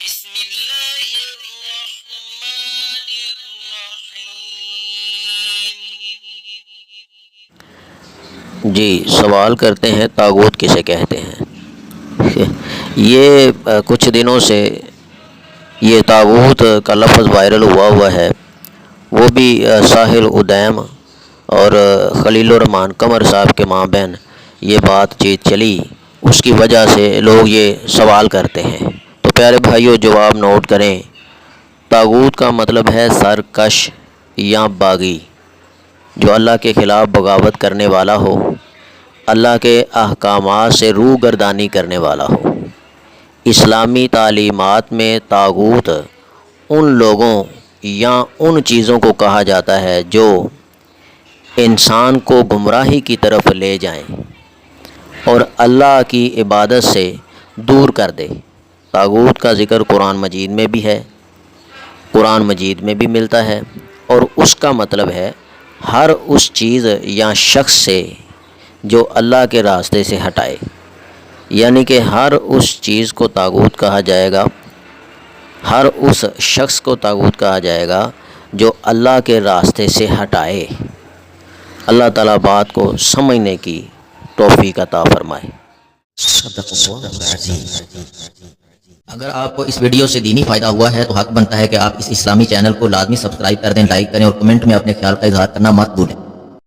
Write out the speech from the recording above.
بسم اللہ الرحمن الرحیم۔ جی، سوال کرتے ہیں طاغوت کسے کہتے ہیں؟ یہ کچھ دنوں سے یہ طاغوت کا لفظ وائرل ہوا ہے، وہ بھی ساحل ادیم اور خلیل الرحمان قمر صاحب کے مابین یہ بات چیت چلی، اس کی وجہ سے لوگ یہ سوال کرتے ہیں۔ تو پیارے بھائیوں، جواب نوٹ کریں۔ طاغوت کا مطلب ہے سرکش یا باغی، جو اللہ کے خلاف بغاوت کرنے والا ہو، اللہ کے احکامات سے روگردانی کرنے والا ہو۔ اسلامی تعلیمات میں طاغوت ان لوگوں یا ان چیزوں کو کہا جاتا ہے جو انسان کو گمراہی کی طرف لے جائیں اور اللہ کی عبادت سے دور کر دے۔ طاغوت کا ذکر قرآن مجید میں بھی ہے، قرآن مجید میں بھی ملتا ہے، اور اس کا مطلب ہے ہر اس چیز یا شخص سے جو اللہ کے راستے سے ہٹائے، یعنی کہ ہر اس چیز کو طاغوت کہا جائے گا، ہر اس شخص کو طاغوت کہا جائے گا جو اللہ کے راستے سے ہٹائے۔ اللہ تعالیٰ بات کو سمجھنے کی توفیق عطا فرمائے۔ صدق اللہ العظیم۔ اگر آپ کو اس ویڈیو سے دینی فائدہ ہوا ہے تو حق بنتا ہے کہ آپ اس اسلامی چینل کو لازمی سبسکرائب کر دیں، لائک کریں اور کمنٹ میں اپنے خیال کا اظہار کرنا مت بھولیں۔